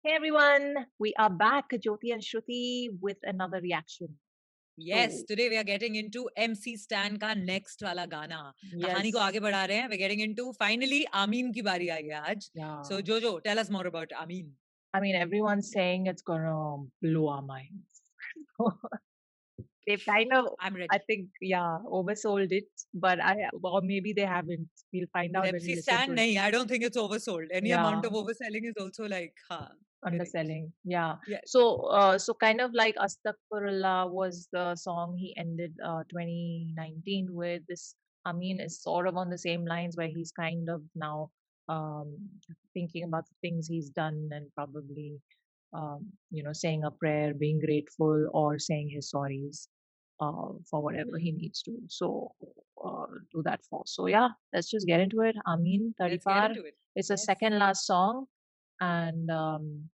Hey everyone, we are back, Jyoti and Shruti, with another reaction. Yes, So, today we are getting into MC Stan का next वाला गाना. कहानी को yes, आगे बढ़ा रहे हैं. We're getting into finally आमीन की बारी आई है आज. yeah. So Jojo, tell us more about Amin. I mean, everyone's saying it's gonna blow our minds. They've kind of, I'm I ready. think, yeah, oversold it, but or maybe they haven't. We'll find out With when we MC listen Stan, to it. nahi, I don't think it's oversold. Any Yeah, amount of overselling is also like, ha, correct. underselling. Yeah. Yes. So kind of like Astaghfirullah was the song he ended 2019 with. This, I mean, is sort of on the same lines where he's kind of now um, thinking about the things he's done and probably, saying a prayer, being grateful, or saying his sorries for whatever he Hmm. needs to. So do that for. So yeah, let's just get into it. Amin Let's get Tarifar. into it. It's the Yes. second last song and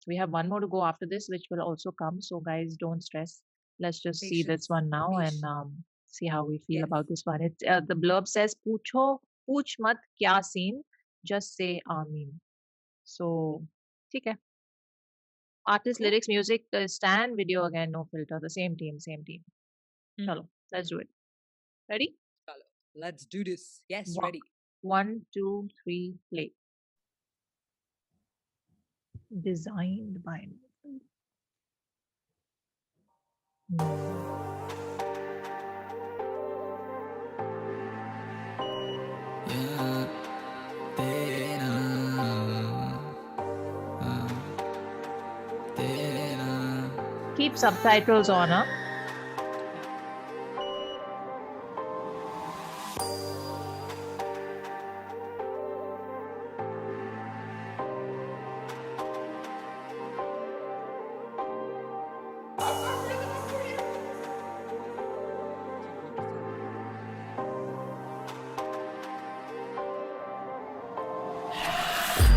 we have one more to go after this which will also come, so guys, don't stress. Let's just see this Patience. one now and Patience. see how we feel Yes. about this one. It's the blurb says pucho puch mat kya scene, just say amin. So ठीक है. Artist, Cool. lyrics, music, Stan, video again, no filter, the same team. Hmm. Chalo, let's do it. Ready? Chalo. Let's do this. Yes, One, ready. 1, 2, 3, play. Designed by Yeah, तेरा तेरा keep subtitles on, huh?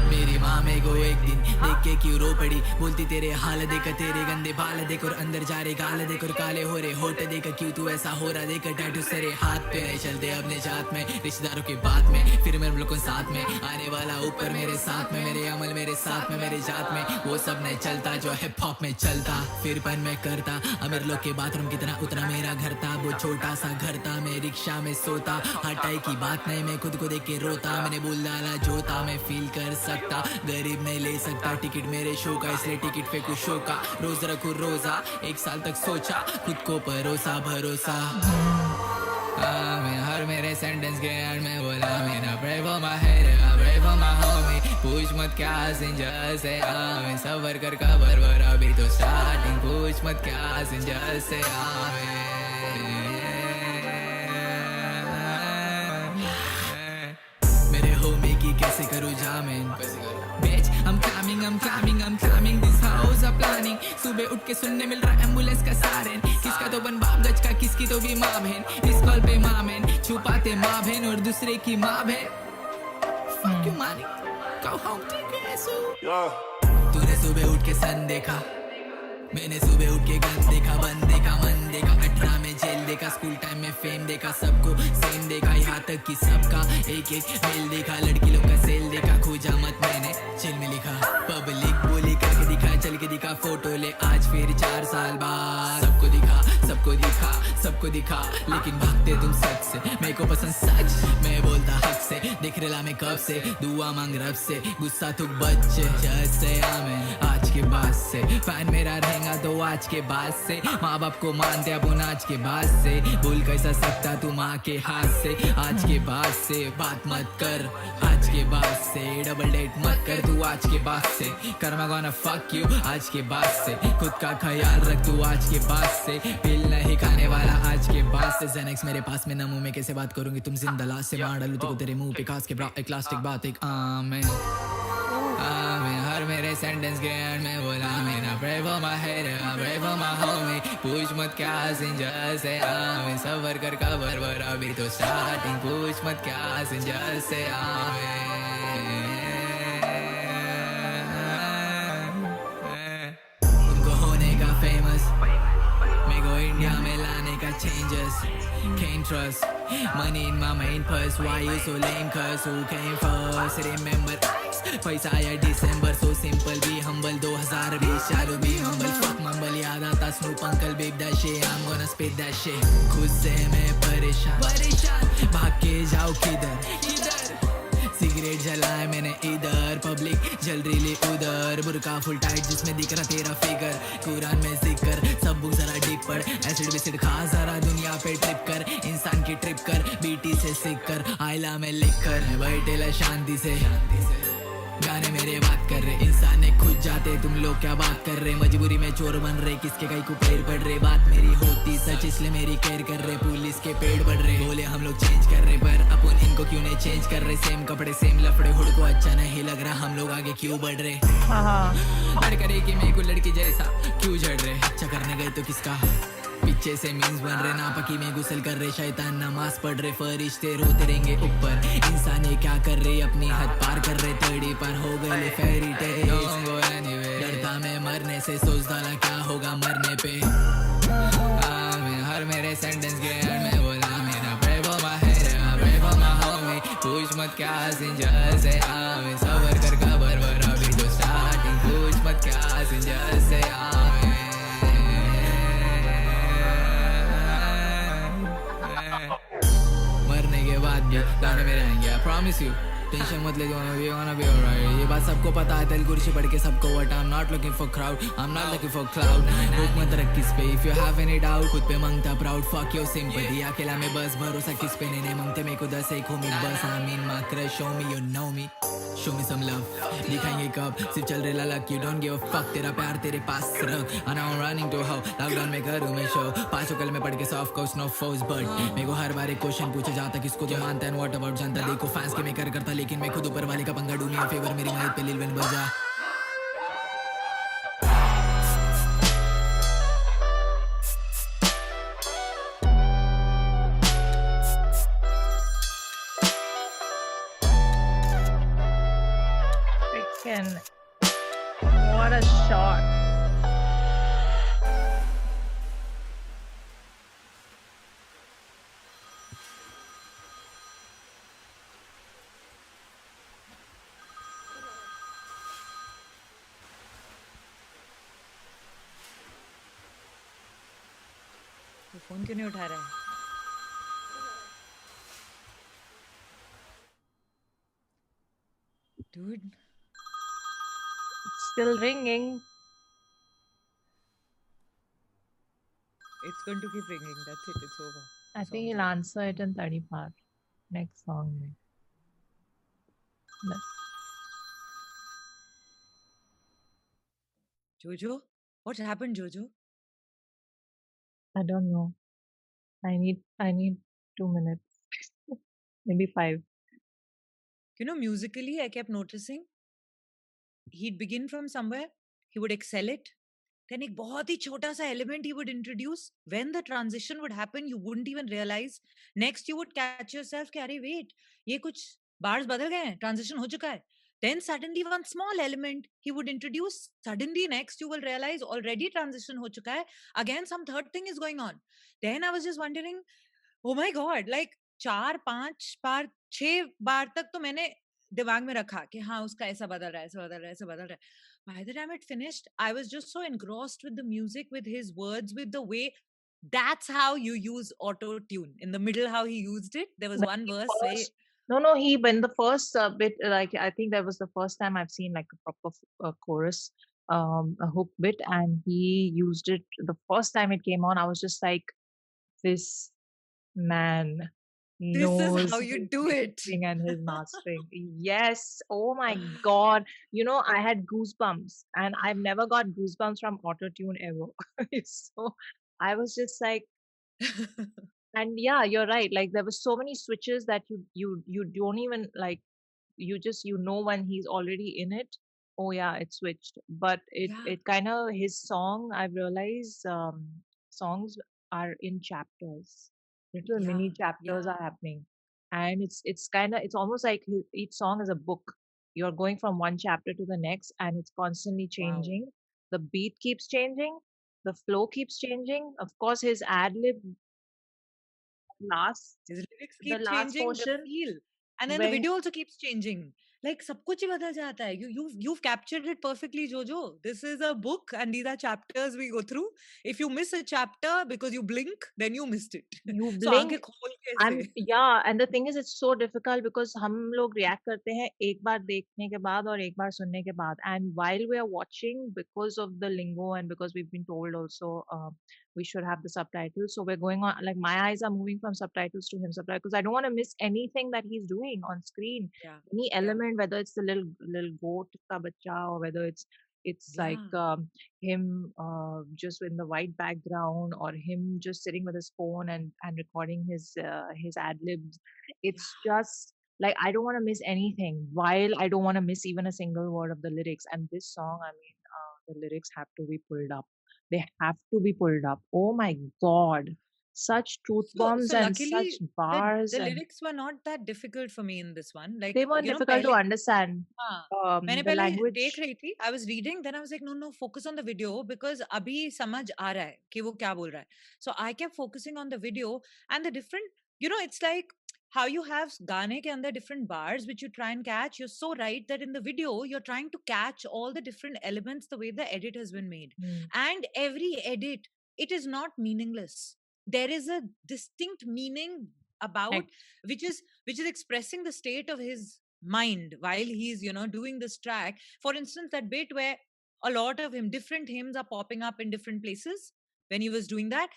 मेरी माँ मेरे को एक दिन देख के क्यों रो पड़ी, बोलती तेरे हाल देख तेरे गंदे बाल देख और अंदर जा रहे गाल देख और काले हो रहे होठ देख, क्यों तू ऐसा हो रहा देख, टैटू तेरे हाथ पे नहीं चलते अपने जात में, रिश्तेदारों के बात में फिर मेरे लोगों साथ में आने वाला ऊपर मेरे साथ में, मेरे अमल मेरे साथ में मेरे जात में वो सब नहीं चलता जो हिप हॉप में चलता, फिर पन में करता अमीर लोग के बाथरूम कितना उतना मेरा घर था, वो छोटा सा घर था मैं रिक्शा में सोता, हटाई की बात नहीं मैं खुद को देख के रोता, मैंने बोल डाला जोता मैं फील कर सकता, गरीब नहीं ले सकता टिकट मेरे शो का, इसलिए टिकट पे कुछ शो का रोज रखू रोजा, एक साल तक सोचा खुद को परोसा भरोसा, मैं हर मेरे सेंटेंस के एंड में बोला मेरा pray for my head, I pray for my homie, पूछ मत क्या सिंजर से मैं सबर कर कबर वर अभी तो स्टार्टिंग, पूछ मत क्या सिंजर से मेरे होमी की कैसे करूँ जामिन, bitch I'm coming this house a planning, सुबह उठ के सुनने मिल रहा एम्बुलेंस का सायरन, किसका तो बन बाप गज का किसकी तो भी माँ बहन, इस कॉल पे माँ बहन छुपाते माँ बहन और दूसरे की माँ बहन, fuck you money go home take it so तूने सुबह उठ के सन देखा, मैंने सुबह उठ के गन देखा, बन देखा मन देखा, 18 में जेल देखा, स्कूल टाइम में फेम देखा, सबको सेम देखा, यहाँ तक कि सबका एक एक मेल देखा, लड़की लोग का सेल देखा, खोजा मत मैंने चिल में लिखा, पब्लिक बोली करके दिखा, चल के दिखा फोटो ले आज फिर 4 साल बाद, सबको दिखा लेकिन भागते तुम सच से, मेरे को पसंद सच मैं बोलता हक से, देख रहा मैं कब से दुआ मांग रब से, गुस्सा तो बच्चे जैसे आमें आज के बाद से, फैन मेरा रहेगा तो आज के बाद से, माँ बाप को मानते अपन आज के बाद से, भूल कैसा सकता तू माँ के हाथ से, आज के बाद से बात मत कर, आज के बाद से डबल डेट मत कर तू, आज के बाद से कर्मा गोना फक यू, आज के बाद से खुद का ख्याल रख तू, आज के बाद से पिल नहीं खाने वाला, आज के बाद से जेनेक्स मेरे पास में नमू में कैसे बात करूंगी तुम जिंदा लाश से, मार डालू तुझको तेरे मुंह पे खास के ब्रा एक प्लास्टिक बात एक आमेन हर मेरे सेंटेंस के एंड में बोला मेरा pray for my head, I pray for my homie, पूछ मत क्या सिंजर से मैं सबर कर कबर वर अभी तो स्टार्टिंग, पूछ मत क्या सिंजर से तुमको होने का फेमस, मेरे को इंडिया में लाने का changes, can't trust money in my main purse, why you so lame cuz who came first, remember पैसा आया December so simple be humble, 2 2020 चालू भी humble fuck mumble याद आता Snoop Uncle Big that shit I'm gonna spit that shit खुद से मैं परेशान भाग के जाओ किधर सिगरेट जलाए मैंने इधर पब्लिक जल रही उधर बुरका फुल टाइट जिसमें दिख रहा तेरा फिगर कुरान में जिक्र सब बुक जरा डिप पड़ एसिड विसिड खा जरा दुनिया पे ट्रिप कर इंसान की ट्रिप कर बीटी से सीख कर आइला में लिख कर बैठेला शांति से गाने मेरे बात कर रहे इंसान ने खुद जाते तुम लोग क्या बात कर रहे मजबूरी में चोर बन रहे किसके कहीं को पैर पड़ रहे बात मेरी होती सच इसलिए मेरी केयर कर रहे पुलिस के पेड़ बढ़ रहे बोले हम लोग चेंज कर रहे पर अपन इनको क्यों नहीं चेंज कर रहे सेम कपड़े सेम लफड़े हुड को अच्छा नहीं लग रहा हम लोग आगे क्यों बढ़ रहे हर करे कि मेरे को लड़की जैसा क्यों झड़ रहे अच्छा करने गए तो किसका पीछे से मीम्स बन रहे नापकी में गुसल कर रहे शैतान नमाज पढ़ रहे फरिश्ते रोते रहेंगे ऊपर इंसान ये क्या कर रहे अपनी हद पार कर रहे तड़ी पर हो गए फेरी टेल डरता मैं मरने से सोच डाला क्या होगा मरने पे हर मेरे सेंटेंस के एंड में बोला मेरा pray for my head pray for my homie पूछ मत क्या सिंजर से आवे सबर कर कबर वर अभी तो स्टार्टिंग पूछ मत क्या सिंजर से आवे मरने के बाद भी गाने में रहेंगे I promise you टेंशन मत ले gonna be alright ये बात सबको पता है दिल कुर्सी पढ़ के सबको what I'm not looking for crowd I'm not looking for cloud रुक मत रख किस पे if you have any doubt खुद पे मांगता proud fuck your sympathy अकेला में बस भरोसा किस पे नहीं मांगते मेरे को 10 एक होमी बस I mean my crush show me you know me show me some love दिखाएंगे कब सिर्फ चल रहे ललक you don't give a fuck तेरा प्यार तेरे पास रख and now I'm running to how lockdown में करूँ मैं शो पांचों कल में पढ़ के soft course no foes but मेरे को हर बार एक क्वेश्चन पूछा जाता किसको जो मानता है what about जनता देखो फैंस के मैं कर करता लेकिन मैं खुद ऊपर वाले का पंगा ढूंढिया फेवर मेरी माइक पे लिलवन बजा Freaking, what a shot. तो फोन क्यों नहीं उठा रहा है dude It's still ringing. it's going to keep ringing that's it it's over I think he'll answer it in 30 part. Next song. Jojo what happened Jojo I don't know. I need 2 minutes. Maybe 5. you know musically I kept noticing he'd begin from somewhere he would excel it then एक बहुत ही छोटा सा element he would introduce when the transition would happen you wouldn't even realize next you would catch yourself कि अरे wait ये कुछ bars बदल गए हैं transition हो चुका है then suddenly one small element he would introduce suddenly next you will realize already transition हो चुका है again some third thing is going on then I was just wondering oh my god like 4-5 बार 6 बार तक तो मैंने दिमाग में रखा कि हाँ उसका ऐसा बदल रहा है ऐसा बदल रहा है ऐसा बदल रहा है by the time it finished I was just so engrossed with the music with his words with the way that's how you use auto tune in the middle how he used it there was one verse say No, he when the first bit, like I think that was the first time I've seen like a proper chorus, a hook bit, and he used it the first time it came on. I was just like, this man this knows is how you his do it mixing and his mastering. Yes, oh my god! You know, I had goosebumps, and I've never got goosebumps from auto tune ever. So I was just like. And yeah, you're right. Like there were so many switches that you don't even like you know when he's already in it. Oh yeah, it switched. But it yeah it kind of his song. I've realized songs are in chapters. Little yeah mini chapters yeah are happening, and it's almost like each song is a book. You're going from one chapter to the next, and it's constantly wow changing. The beat keeps changing. The flow keeps changing. Of course, his ad lib last his lyrics the keep last changing the portion feel and then the when video also keeps changing like सब कुछ ही बदल जाता है. You've captured it perfectly, Jojo. This is a book and these are chapters we go through. If you miss a chapter because you blink, then you missed it. You So blink. आंखें खोल के And ऐसे. yeah, and the thing is, it's so difficult because हम लोग react करते हैं एक बार देखने के बाद और एक बार सुनने के बाद. And while we are watching, because of the lingo and because we've been told also we should have the subtitles, so we're going on, like my eyes are moving from subtitles to him subtitles because I don't want to miss anything that he's doing on screen. Yeah. Any Yeah. element, whether it's the little goat ka bacha or whether it's like Yeah. him just in the white background or him just sitting with his phone and recording his ad libs. It's just like I don't want to miss anything while I don't want to miss even a single word of the lyrics. And this song, I mean, the lyrics have to be pulled up. They have to be pulled up. Oh my God. Such truth bombs So and such luckily bars, the and lyrics were not that difficult for me in this one. Like, they weren't you know, difficult to पहले understand. हाँ, मैंने The पहले देख language. रही थी. I was reading, then I was like, no, focus on the video because अभी समझ आ रहा है कि वो क्या बोल रहा है. So I kept focusing on the video and the different, you know, it's like how you have गाने के अंदर different bars which you try and catch. You're so right that in the video you're trying to catch all the different elements the way the edit has been made, and every edit, it is not meaningless. There is a distinct meaning about Like, which is expressing the state of his mind while he's, you know, doing this track. For instance, that bit where a lot of him different hymns are popping up in different places when he was doing that,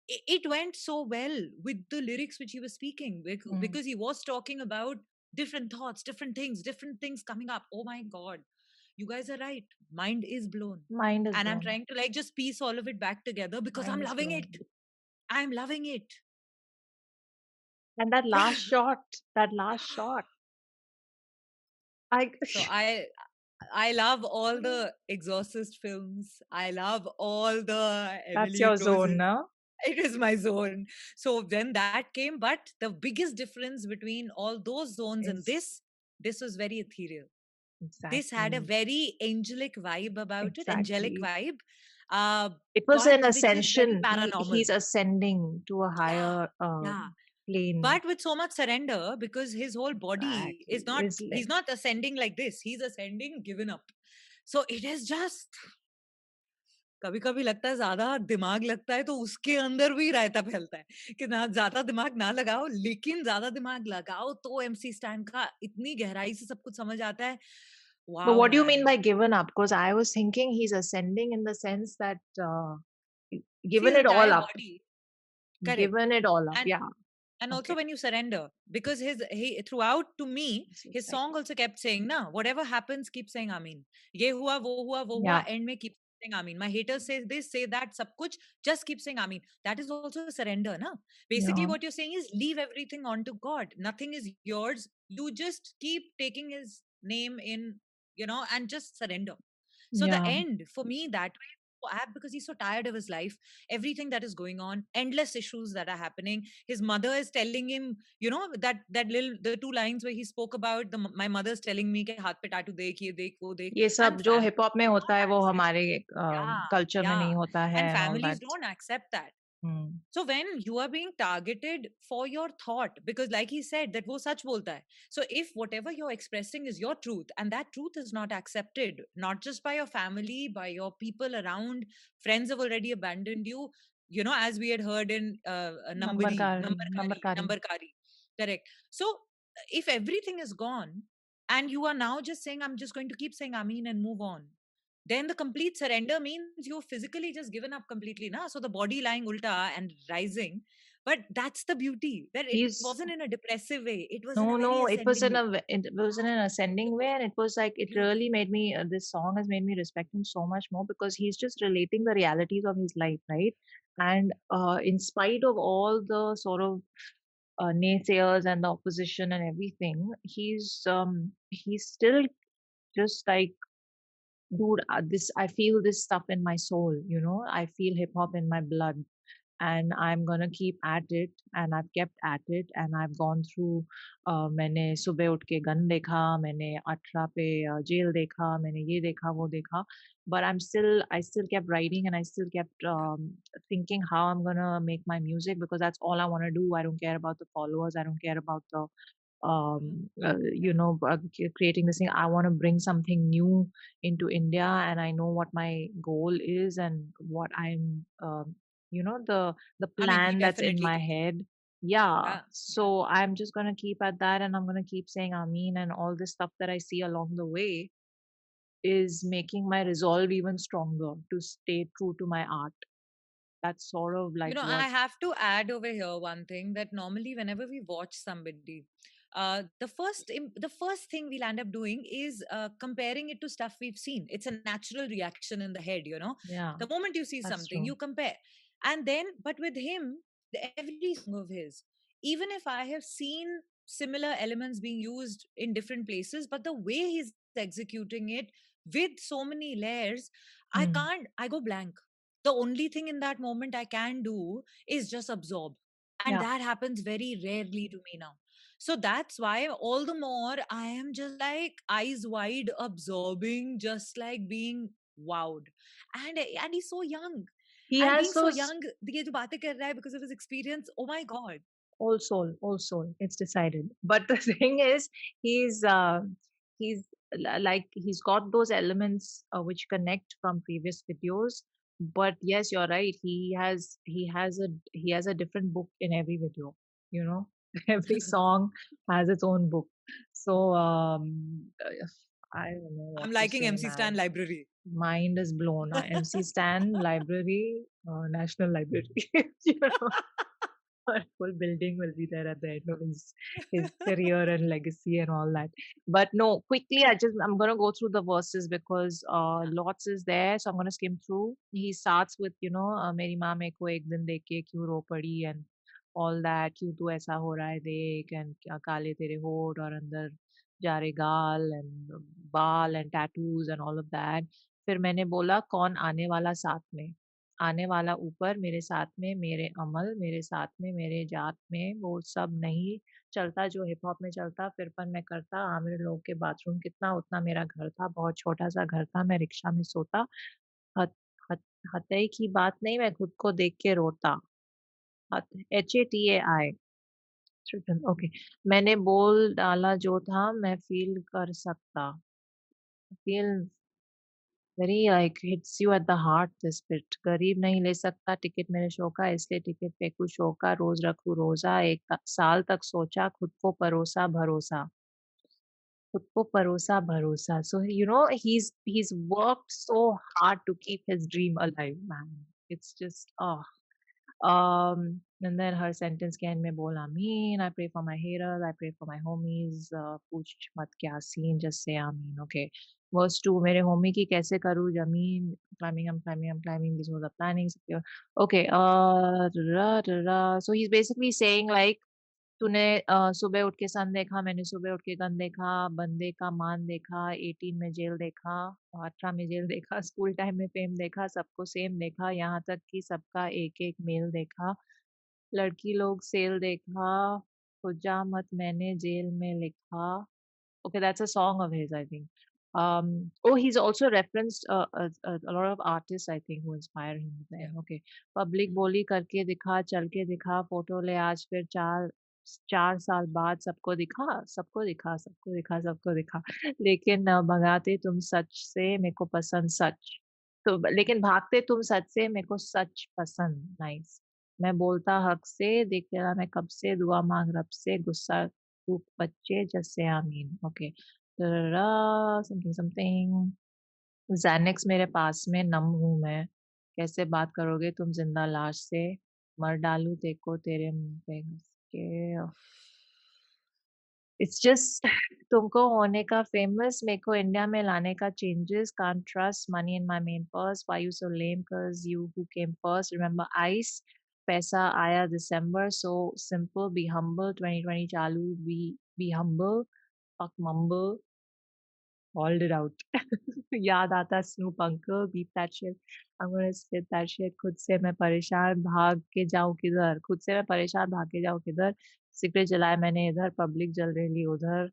it went so well with the lyrics which he was speaking because he was talking about different thoughts, different things coming up. Oh my God, you guys are right, mind is blown. mind is And I'm blown. trying to like just piece all of it back together because Mind I'm is loving blown. it. I'm loving it. And that last shot, I So I love all the Exorcist films. I love all the that's Emily your zone, Closes. no? It is my zone. So then that came, but the biggest difference between all those zones and Is this was very ethereal. This had a exactly, very angelic vibe about it, angelic exactly. vibe, It was but an which is very ascension. paranormal. He's ascending to a Yeah, higher yeah. plane. But with so much surrender because his whole body is Exactly. not, Is he's like not ascending like this, he's ascending given up. So it is just, कभी कभी लगता है ज्यादा दिमाग लगता है तो उसके अंदर भी रायता फैलता है कि ना ज्यादा दिमाग ना लगाओ, लेकिन ज्यादा दिमाग लगाओ तो एमसी स्टैन का इतनी गहराई से सब कुछ समझ आता है. but wow what do you mean man. by given up? Because I was thinking he's ascending in the sense that See given his it all entire up. body. Correct. Given it all up. and Yeah. and also Okay. when you surrender, because he throughout, to me, This is his like song also kept saying na, whatever happens keep saying amin. Ye hua wo hua, yeah. end mein keep saying amin. My haters say this, say that, sab kuch, just keep saying amin. That is also a surrender na. Basically Yeah. what you're saying is leave everything onto God. Nothing is yours. You just keep taking his name in, you know, and just surrender. So the Yeah. end for me that way so apt because he's so tired of his life, everything that is going on, endless issues that are happening. His mother is telling him, you know, that little the two lines where he spoke about my mother's telling me कि हाथ पे tattoo देख, ये देख, वो देख. ये सब And जो families हिप हॉप में do होता है not वो accept. हमारे Yeah, कल्चर में yeah. नहीं होता है And and all families that. don't accept that. Hmm. So when you are being targeted for your thought, because like he said that वो सच बोलता है. So if whatever you're expressing is your truth and that truth is not accepted, not just by your family, by your people around, friends have already abandoned you, you know, as we had heard in नंबरकारी. Nambarkari. Correct. So if everything is gone and you are now just saying, I'm just going to keep saying Amin and move on, then the complete surrender means you've physically just given up completely, na? So the body lying ulta and rising. But that's the beauty, that it He's wasn't in a depressive way. It was in a no, very no. It was ascending in way. it was in an ascending way, and it was like it Beautiful. really made me. This song has made me respect him so much more because he's just relating the realities of his life, right? And in spite of all the sort of naysayers and the opposition and everything, he's still just like, dude, this I feel this stuff in my soul, you know. I feel hip hop in my blood, and I'm gonna keep at it, and I've kept at it, and I've gone through. मैंने सुबह उठ के gun देखा, मैंने 18 पे jail देखा, मैंने ये देखा, वो देखा. But I still kept writing, and I still kept thinking how I'm gonna make my music because that's all I want to do. I don't care about the followers. I don't care about the creating this thing. I want to bring something new into India, and I know what my goal is and what I'm, the I mean, he plan that's in definitely my can. head. Yeah. Yeah. So I'm just gonna keep at that, and I'm gonna keep saying Amin, and all this stuff that I see along the way is making my resolve even stronger to stay true to my art. That's sort of like what. I have to add over here one thing that normally whenever we watch somebody, the first thing we'll end up doing is comparing it to stuff we've seen. It's a natural reaction in the head, Yeah, The moment you see that's something, true. you compare, and then but with him, every song of his, even if I have seen similar elements being used in different places, but the way he's executing it with so many layers, Hmm. I go blank. The only thing in that moment I can do is just absorb. And Yeah. that happens very rarely to me now. So that's why all the more I am just like eyes wide, absorbing, just like being wowed. And he's so young. He And has being so those. young, ये जो बातें कर रहा है because of his experience, oh my God. Old soul, old soul. It's decided. But the thing is, he's he's like he's got those elements which connect from previous videos. But yes, you're right. He has a different book in every video. You know, every song has its own book. So I don't know what I'm to liking say, MC Stan man. Library. Mind is blown. MC Stan Library, National Library. you know a full building will be there at the end of his career and legacy and all that. But no, quickly, I'm gonna go through the verses because lots is there, so I'm gonna skim through. He starts with मेरी माँ मेरे को एक दिन देख के क्यों रो पड़ी and all that, क्यों तू ऐसा हो रहा है देख, and क्या काले तेरे होठ और अंदर जा रहे गाल and बाल and tattoos and all of that. फिर मैंने बोला कौन आने वाला साथ में, आने वाला ऊपर मेरे साथ में, मेरे अमल मेरे साथ में, मेरे जात में, वो सब नहीं चलता जो हिप हॉप में चलता, फिरपन मैं करता, आमिर लोग के बाथरूम कितना उतना मेरा घर था, बहुत छोटा सा घर था, मैं रिक्शा में सोता, हत हत हथई की बात नहीं, मैं खुद को देख के रोता, हत HATAI ओके, मैंने बोल डाला जो था मैं फील कर सकता, feel very like hits you at the heart this bit, गरीब नहीं ले सकता टिकट मेरे शो का, इसलिए टिकट फेंकू शो का, रोज रखू रोजा, साल तक सोचा खुद को परोसा भरोसा, खुद को परोसा भरोसा. So he's worked so hard to keep his dream alive, man. It's just and then her sentence के end में बोल आमीन, I pray for my haters, I pray for my homies, पूछ मत क्या scene, just say आमीन. Okay. Verse 2, मेरे homie की कैसे करूँ जमीन, I'm climbing, this was the planning. Okay, so he's basically saying like, तूने सुबह उठ के सन देखा, मैंने सुबह उठ के गन देखा, बंदे का मान देखा, 18 में जेल देखा, 18 में जेल देखा, स्कूल टाइम में फेम देखा, सबको सेम देखा, यहाँ तक कि सबका एक-एक मेल देखा, लड़की लोग सेल देखा, खुजा मत मैंने जेल में लिखा. Okay, that's a song of his, I think. He's also referenced a lot of artists, I think, who inspire him there. Yeah. Okay, public बोली करके दिखा, चल के दिखा, फोटो ले आज फिर 4 साल बाद सबको दिखा, सबको दिखा, सबको दिखा, सबको दिखा. लेकिन भगाते तुम सच से, मेरे को पसंद सच. तो लेकिन भागते तुम सच से, मेरे को सच पसंद. नाइस. मैं बोलता हक से, देख तेरा मैं कब से, दुआ मांग रब से, गुस्सा खूब बच्चे जैसे आमीन. ओके. Something something. ज़ैनेक्स मेरे पास में, नम हूँ मैं, कैसे बात करोगे तुम जिंदा लाश से, मर डालूं तेको तेरे मुंह पे घस के. इट्स जस्ट तुमको होने का फेमस, मेरे को इंडिया में लाने का changes, can't trust money in my main purse, why you so lame cuz you who came first, remember ice, पैसा आया दिसंबर, so simple, be humble, 2020 चालू, be humble, fuck mumble, called it out. याद आता snoop uncle, beat that shit, I'm gonna spit that shit, खुद से मैं परेशान भाग के जाऊं किधर, खुद से मैं परेशान भाग के जाऊं किधर, सिगरेट जलाए मैंने इधर, पब्लिक जल रही उधर,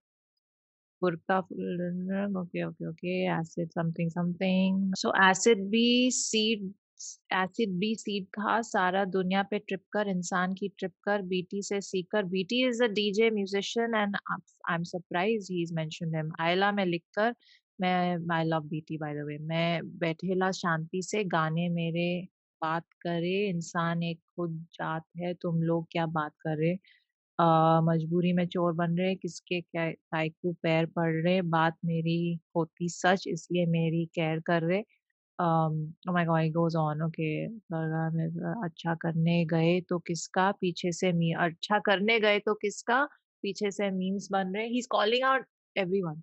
बुरका okay, okay, okay, acid something something. So acid B, seed acid B seed खा, सारा दुनिया पे ट्रिप कर, इंसान की ट्रिप कर, बीटी से सीख कर। BT is a DJ musician and I am surprise he is mentioned him. आयला में लिख कर, मैं I love BT by the way. मैं बैठेला शांति से, गाने मेरे बात करे, इंसान एक खुद जात है, तुम लोग क्या बात कर रहे। मजबूरी में चोर बन रहे, किसके क्या कायकू पैर पड़ रहे, बात मेरी होती सच इसलिए मेरी केयर कर रहे। oh my god, it goes on. Okay, अच्छा करने गए तो किसका, पीछे से मी अच्छा करने गए तो किसका, पीछे से मीम्स बन रहे। He's calling out everyone.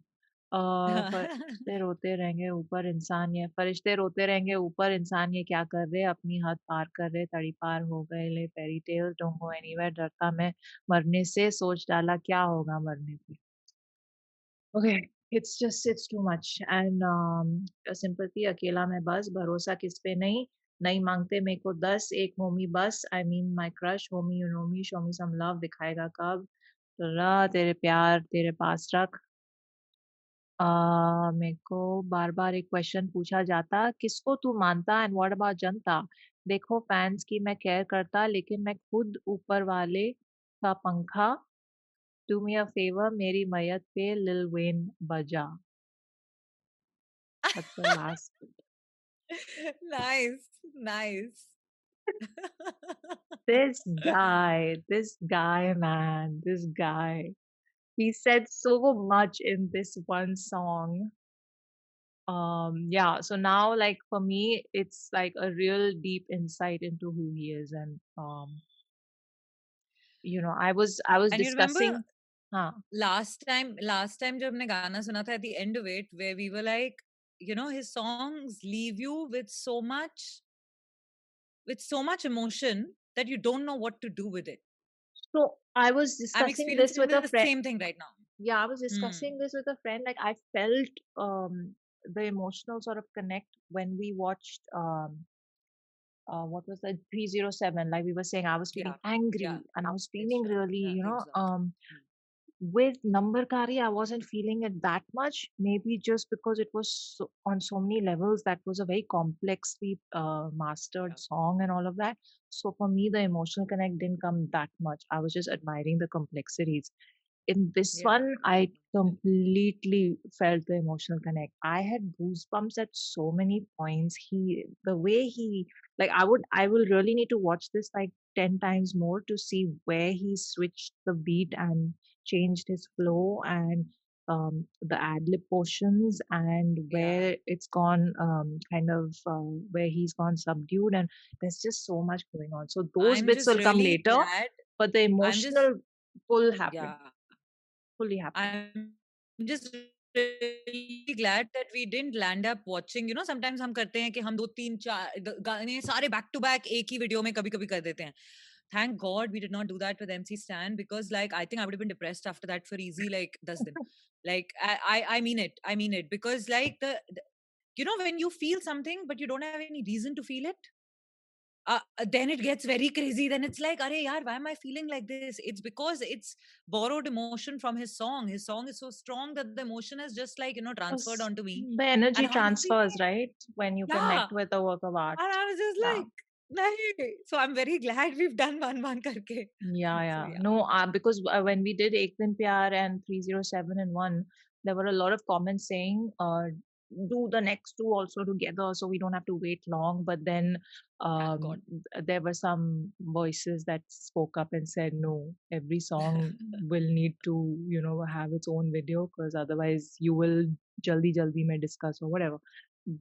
फरिश्ते रोते रहेंगे ऊपर इंसान ये, फरिश्ते रोते रहेंगे ऊपर इंसान ये क्या कर रहे, अपनी हद पार कर रहे, तड़ी पार हो गए ले, fairy tales don't go anywhere, डरता मैं मरने से, सोच डाला क्या होगा मरने पे। Okay, it's too much. And sympathy अकेला मैं बस, भरोसा किस पे नहीं मांगते मेरे को 10, एक होमी बस, I mean my crush, homie you know me, show me some love, दिखाएगा कब, तेरे प्यार तेरे पास रख। मेरे को बार-बार एक क्वेश्चन पूछा जाता, किसको तू मानता एंड व्हाट अबाउट जनता? देखो फैंस की मैं केयर करता, लेकिन मैं खुद ऊपर वाले का पंखा, डू मी अ फेवर मेरी मैयत पे लिल वेन बजा। That's the last. Nice, nice. This guy, man, this guy. He said so much in this one song. Yeah, so now like for me, it's like a real deep insight into who he is. And I was And you remember discussing, huh, last time जब हमने गाना सुना था at the end of it, where we were like, you know, his songs leave you with so much emotion that you don't know what to do with it. so I was I'm discussing this experiencing with a the friend. same thing right now. Yeah, I was Hmm. discussing this with a friend. Like I felt the emotional sort of connect when we watched what was that 307. Like we were saying, I was feeling Yeah, yeah, angry and I was feeling really, yeah, exactly. with Number Kari, I wasn't feeling it that much. Maybe just because it was on so many levels, that was a very complexly mastered song and all of that. So for me, the emotional connect didn't come that much. I was just admiring the complexities. In this Yeah, one, I completely felt the emotional connect. I had goosebumps at so many points. The way he, like, I will really need to watch this like 10 times more to see where he switched the beat and changed his flow and the ad lib portions and yeah. where it's gone where he's gone subdued, and there's just so much going on. So those I'm bits just will come really later, glad. but the I'm just emotional pull happened, Yeah. fully happened. I'm just really glad that we didn't land up watching, you know, sometimes हम करते हैं कि हम 2 3 4 गाने सारे back to back एक ही video में कभी-कभी कर देते हैं. Thank God we did not do that with MC Stan, because like I think I would have been depressed after that for easy like 10 दिन. Like I mean it. I mean it, because like the you know, when you feel something but you don't have any reason to feel it, then it gets very crazy. Then it's like, Arey yaar, why am I feeling like this? It's because it's borrowed emotion from his song. His song is so strong that the emotion is just like, you know, transferred Yes, onto me. the And energy honestly, transfers, right? When you yeah. connect with a work of art. And I was just Yeah. like, nahi. So I'm very glad we've done one karke. Yeah, So yeah. yeah. No, because when we did Ek Din Pyar and 307 in one, there were a lot of comments saying, do the next two also together so we don't have to wait long. But then Thank God. there were some voices that spoke up and said, no, every song will need to, have its own video, because otherwise you will jaldi may discuss or whatever.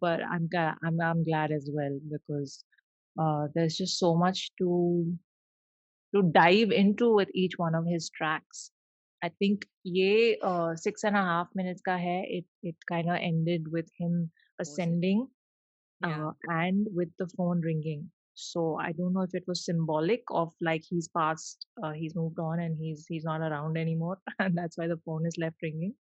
But I'm glad as well, because there's just so much to dive into with each one of his tracks. I think ye 6.5 minutes ka hai. It kind of ended with him Was it? ascending Yeah. and with the phone ringing. So I don't know if it was symbolic of like he's passed, he's moved on and he's not around anymore, and that's why the phone is left ringing,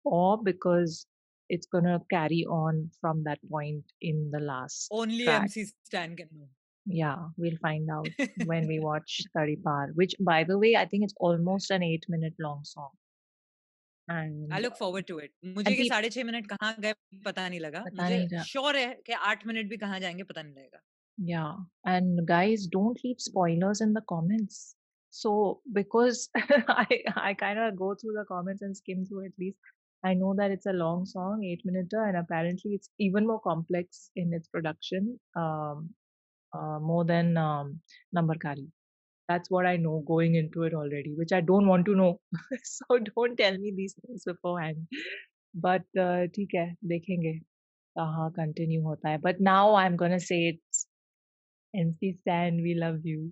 or because it's gonna carry on from that point in the last Only track. MC Stan can know. Yeah, we'll find out when we watch Tari Par, which, by the way, I think it's almost an 8-minute long song. I And look forward to it. मुझे and कि people, 6.5 minute कहाँ गए पता नहीं लगा. पता मुझे नहीं था. श्योर है कि 8 मिनट भी कहाँ जाएंगे पता नहीं लगेगा. Yeah. And guys, don't leave spoilers in the comments. So because I kind of go through the comments and skim through at least. I know that it's a long song, 8 minute, and apparently it's even more complex in its production, more than Number Kari. That's what I know going into it already, which I don't want to know. So don't tell me these things beforehand. But ठीक है, देखेंगे कहाँ continue होता है. But now I'm gonna say it's NC Stan, we love you.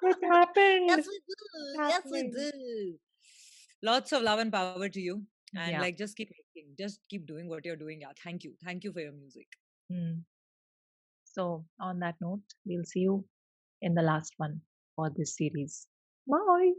It's happened. Yes, we do. It's Yes, we happening. do. Lots of love and power to you. And Yeah. like, just keep making, just keep doing what you're doing. Yeah, thank you. Thank you for your music. Mm. So on that note, we'll see you in the last one for this series. Bye.